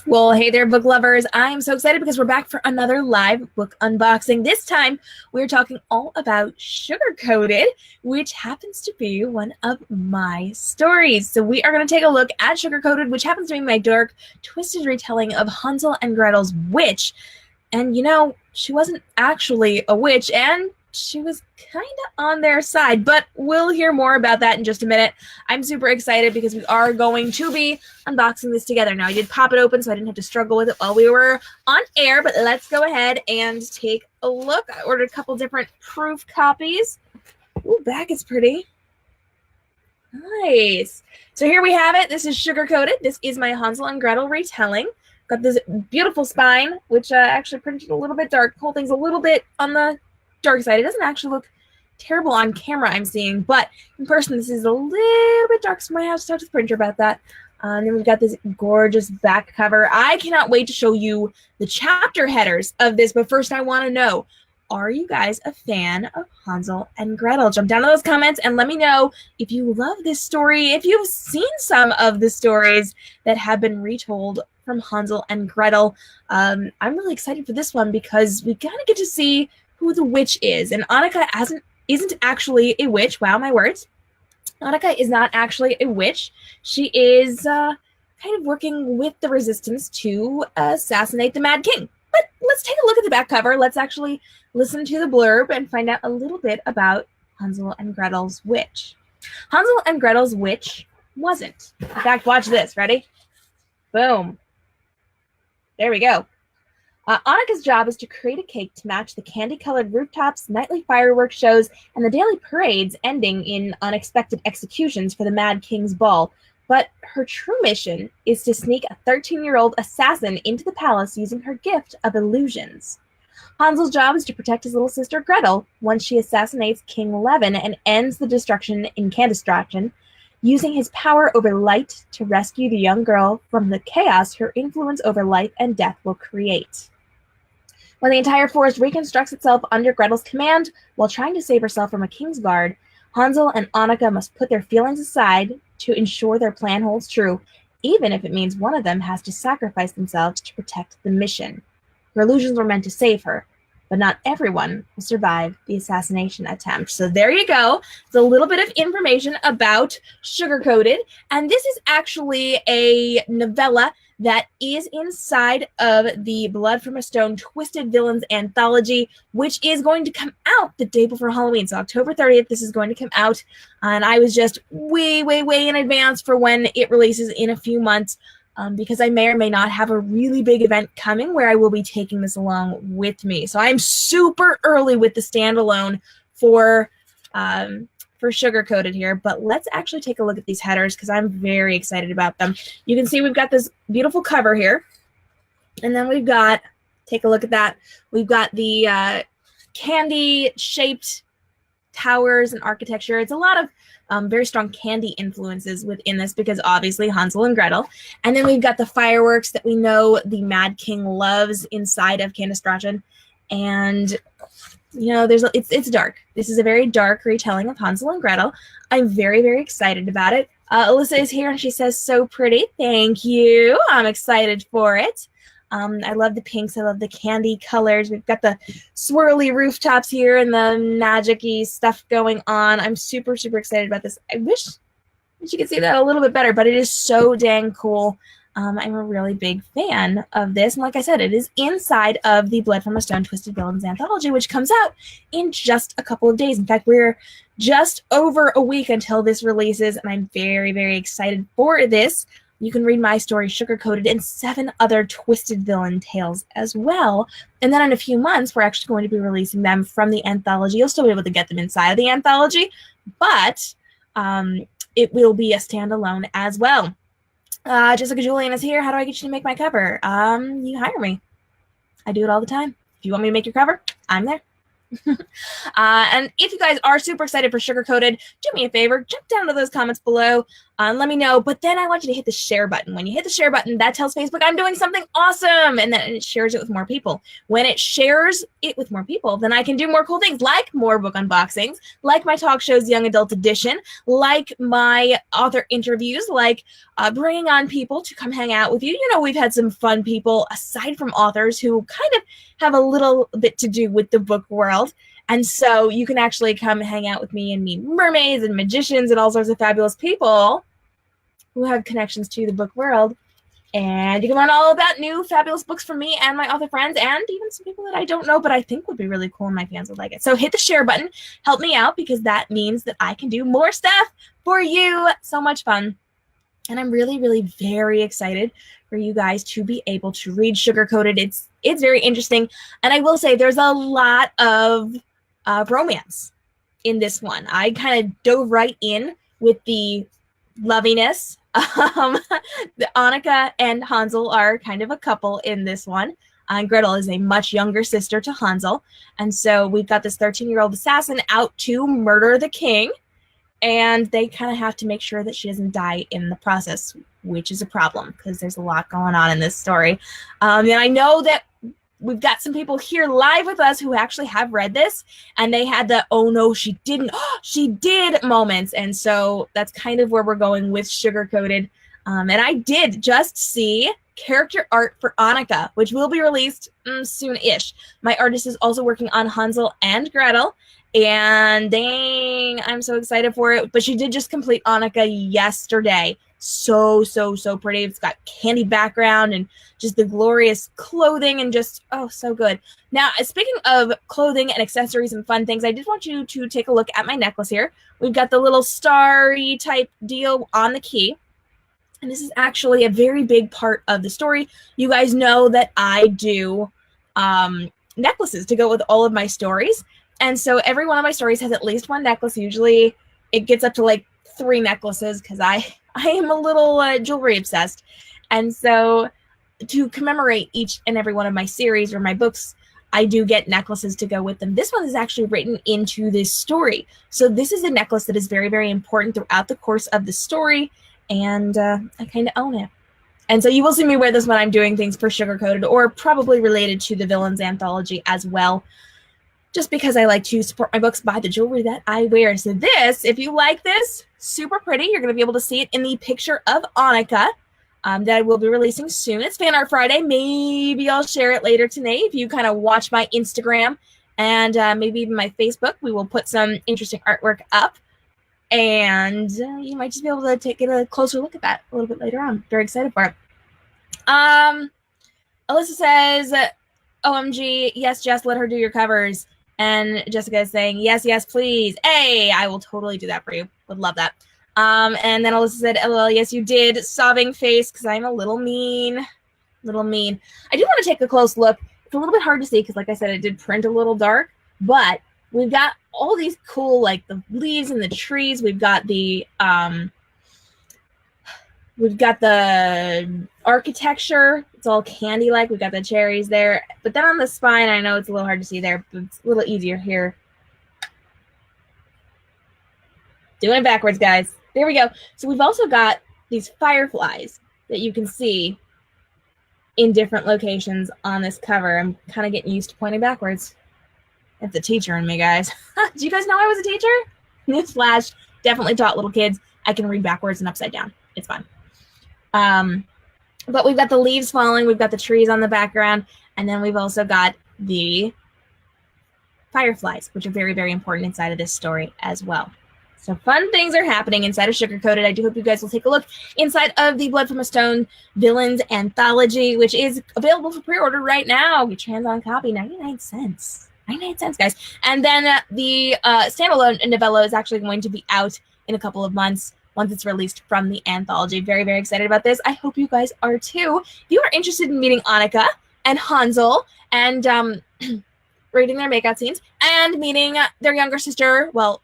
Well, hey there, book lovers. I am so excited because we're back for another live book unboxing. This time, we're talking all about Sugarcoated, which happens to be one of my stories. So we are going to take a look at Sugarcoated, which happens to be my dark, twisted retelling of Hansel and Gretel's Witch. And you know, she wasn't actually a witch, and she was kind of on their side, but we'll hear more about that in just a minute. I'm super excited because we are going to be unboxing this together. Now, I did pop it open, so I didn't have to struggle with it while we were on air, but let's go ahead and take a look. I ordered a couple different proof copies. Ooh, back is pretty. Nice. So here we have it. This is Sugarcoated. This is my Hansel and Gretel retelling. Got this beautiful spine, which actually printed a little bit dark. The whole thing's a little bit on the dark side. It doesn't actually look terrible on camera, I'm seeing, but in person this is a little bit dark, so I might have to talk to the printer about that. And then we've got this gorgeous back cover. I cannot wait to show you the chapter headers of this, but first I want to know, are you guys a fan of Hansel and Gretel? Jump down to those comments and let me know if you love this story, if you've seen some of the stories that have been retold from Hansel and Gretel. I'm really excited for this one because we kind of get to see who the witch is. And Annika isn't actually a witch. Wow, my words. Annika is not actually a witch. She is kind of working with the resistance to assassinate the Mad King. But let's take a look at the back cover. Let's actually listen to the blurb and find out a little bit about Hansel and Gretel's witch. Hansel and Gretel's witch wasn't. In fact, watch this. Ready? Boom. There we go. Annika's job is to create a cake to match the candy-colored rooftops, nightly fireworks shows, and the daily parades ending in unexpected executions for the Mad King's ball. But her true mission is to sneak a 13-year-old assassin into the palace using her gift of illusions. Hansel's job is to protect his little sister Gretel once she assassinates King Levin and ends the destruction in Candistraction, using his power over light to rescue the young girl from the chaos her influence over life and death will create. When the entire forest reconstructs itself under Gretel's command while trying to save herself from a king's guard, Hansel and Annika must put their feelings aside to ensure their plan holds true, even if it means one of them has to sacrifice themselves to protect the mission. Her illusions were meant to save her, but not everyone will survive the assassination attempt. So there you go. It's a little bit of information about Sugarcoated, and this is actually a novella that is inside of the Blood from a Stone Twisted Villains anthology, which is going to come out the day before Halloween. So October 30th, this is going to come out, and I was just way in advance for when it releases in a few months, because I may or may not have a really big event coming where I will be taking this along with me. So I'm super early with the standalone for Sugarcoated here, but let's actually take a look at these headers because I'm very excited about them. You can see we've got this beautiful cover here, and then we've got, take a look at that, we've got the candy-shaped towers and architecture. It's a lot of very strong candy influences within this because obviously Hansel and Gretel. And then we've got the fireworks that we know the Mad King loves inside of Candistraction. And you know, it's dark. This is a very dark retelling of Hansel and Gretel. I'm very excited about it. Alyssa is here and she says, so pretty. Thank you. I'm excited for it. I love the pinks. I love the candy colors. We've got the swirly rooftops here and the magic-y stuff going on. I'm super excited about this. I wish you could see that a little bit better, but it is so dang cool. I'm a really big fan of this. And like I said, it is inside of the Blood from a Stone Twisted Villains anthology, which comes out in just a couple of days. In fact, we're just over a week until this releases, and I'm very excited for this. You can read my story, Sugarcoated, and 7 other Twisted Villain tales as well. And then in a few months, we're actually going to be releasing them from the anthology. You'll still be able to get them inside of the anthology, but it will be a standalone as well. Jessica Julian is here. How do I get you to make my cover? You hire me. I do it all the time. If you want me to make your cover, I'm there. And if you guys are super excited for Sugarcoated, do me a favor, jump down to those comments below. let me know. But then I want you to hit the share button. When you hit the share button, that tells Facebook I'm doing something awesome, and then it shares it with more people. When it shares it with more people, then I can do more cool things, like more book unboxings, like my talk shows Young Adult Edition, like my author interviews, like bringing on people to come hang out with you. You know, we've had some fun people aside from authors who kind of have a little bit to do with the book world. And so you can actually come hang out with me and meet mermaids and magicians and all sorts of fabulous people who have connections to the book world. And you can learn all about new fabulous books from me and my author friends, and even some people that I don't know but I think would be really cool and my fans would like it. So hit the share button. Help me out, because that means that I can do more stuff for you. So much fun. And I'm really, really very excited for you guys to be able to read Sugarcoated. It's very interesting. And I will say there's a lot of romance in this one. I kind of dove right in with the loviness. The Annika and Hansel are kind of a couple in this one. Gretel is a much younger sister to Hansel. And so we've got this 13-year-old assassin out to murder the king. And they kind of have to make sure that she doesn't die in the process, which is a problem because there's a lot going on in this story. And I know that we've got some people here live with us who actually have read this, and they had the, oh no, she didn't, she did moments. And so that's kind of where we're going with Sugarcoated. And I did just see character art for Annika, which will be released soon-ish. My artist is also working on Hansel and Gretel, and dang, I'm so excited for it. But she did just complete Annika yesterday. So pretty. It's got candy background and just the glorious clothing and just, oh, so good. Now, speaking of clothing and accessories and fun things, I did want you to take a look at my necklace here. We've got the little starry type deal on the key. And this is actually a very big part of the story. You guys know that I do necklaces to go with all of my stories. And so every one of my stories has at least one necklace. Usually it gets up to like 3 necklaces because I am a little jewelry obsessed. And so to commemorate each and every one of my series or my books, I do get necklaces to go with them. This one is actually written into this story. So this is a necklace that is very, very important throughout the course of the story. And I kind of own it. And so you will see me wear this when I'm doing things for Sugarcoated, or probably related to the Villains Anthology as well. Just because I like to support my books by the jewelry that I wear. So this, if you like this, super pretty. You're going to be able to see it in the picture of Annika that I will be releasing soon. It's Fan Art Friday. Maybe I'll share it later today. If you kind of watch my Instagram and maybe even my Facebook, we will put some interesting artwork up. And you might just be able to get a closer look at that a little bit later on. Very excited for it. Alyssa says, OMG, yes, Jess, let her do your covers. And Jessica is saying, yes, yes, please. Hey, I will totally do that for you. Would love that. And then Alyssa said, LOL, yes, you did. Sobbing face, because I'm a little mean. Little mean. I do want to take a close look. It's a little bit hard to see because, like I said, it did print a little dark. But we've got all these cool, like, the leaves and the trees. We've got the architecture. It's all candy-like. We've got the cherries there. But then on the spine, I know it's a little hard to see there, but it's a little easier here. Doing it backwards, guys. There we go. So we've also got these fireflies that you can see in different locations on this cover. I'm kind of getting used to pointing backwards. It's the teacher in me, guys. Do you guys know I was a teacher? Newsflash. Definitely taught little kids. I can read backwards and upside down. It's fun. But we've got the leaves falling. We've got the trees on the background. And then we've also got the fireflies, which are very, very important inside of this story as well. So fun things are happening inside of Sugarcoated. I do hope you guys will take a look inside of the Blood from a Stone Villains Anthology, which is available for pre-order right now. Get your hands on a copy, 99 cents. 99 cents, guys. And then the standalone novella is actually going to be out in a couple of months once it's released from the anthology. Very, very excited about this. I hope you guys are too. If you are interested in meeting Annika and Hansel and reading their makeout scenes and meeting their younger sister, well,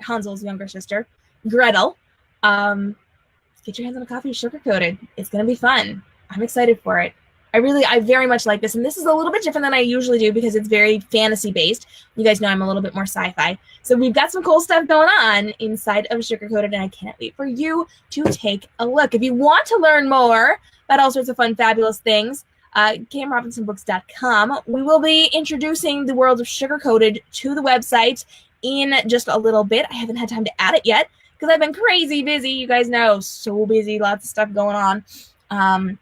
Hansel's younger sister, Gretel, get your hands on a copy of Sugarcoated. It's going to be fun. I'm excited for it. I very much like this, and this is a little bit different than I usually do because it's very fantasy based. You guys know I'm a little bit more sci-fi. So we've got some cool stuff going on inside of Sugarcoated, and I can't wait for you to take a look. If you want to learn more about all sorts of fun, fabulous things, k.m.robinsonbooks.com. We will be introducing the world of Sugarcoated to the website in just a little bit. I haven't had time to add it yet because I've been crazy busy. You guys know, so busy, lots of stuff going on.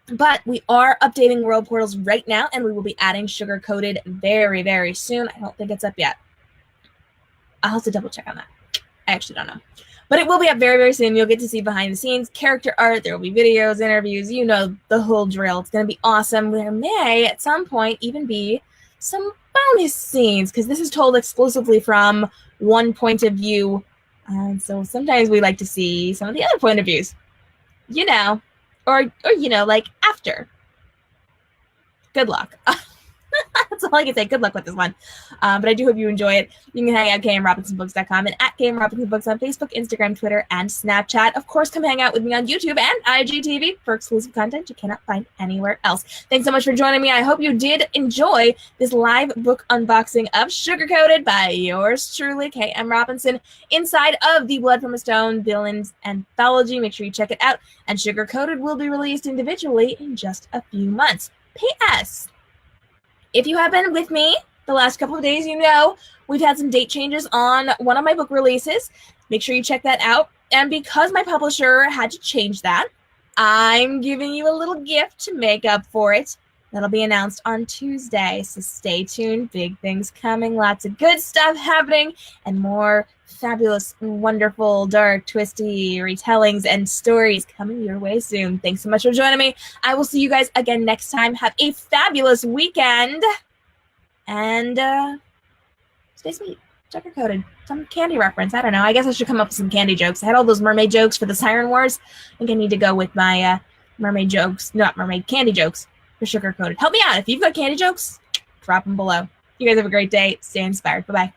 But we are updating world portals right now, and we will be adding Sugarcoated very, very soon. I don't think it's up yet. I'll have to double check on that. I actually don't know. But it will be up very, very soon. You'll get to see behind the scenes, character art. There will be videos, interviews. You know the whole drill. It's going to be awesome. There may, at some point, even be some bonus scenes, because this is told exclusively from one point of view. And so sometimes we like to see some of the other point of views. You know. Or you know, like after. Good luck. That's all I can say. Good luck with this one. But I do hope you enjoy it. You can hang out at k.m.robinsonbooks.com and at k.m.robinsonbooks on Facebook, Instagram, Twitter, and Snapchat. Of course, come hang out with me on YouTube and IGTV for exclusive content you cannot find anywhere else. Thanks so much for joining me. I hope you did enjoy this live book unboxing of Sugarcoated by yours truly, K.M. Robinson, inside of the Blood from a Stone Villains Anthology. Make sure you check it out. And Sugarcoated will be released individually in just a few months. P.S. If you have been with me the last couple of days, you know we've had some date changes on one of my book releases. Make sure you check that out. And because my publisher had to change that, I'm giving you a little gift to make up for it. That'll be announced on Tuesday, so stay tuned. Big things coming, lots of good stuff happening, and more fabulous, wonderful, dark, twisty retellings and stories coming your way soon. Thanks so much for joining me. I will see you guys again next time. Have a fabulous weekend, and stay sweet. Sugarcoated. Some candy reference. I don't know. I guess I should come up with some candy jokes. I had all those mermaid jokes for the Siren Wars. I think I need to go with my mermaid jokes, not mermaid, candy jokes for Sugarcoated. Help me out. If you've got candy jokes, drop them below. You guys have a great day. Stay inspired. Bye-bye.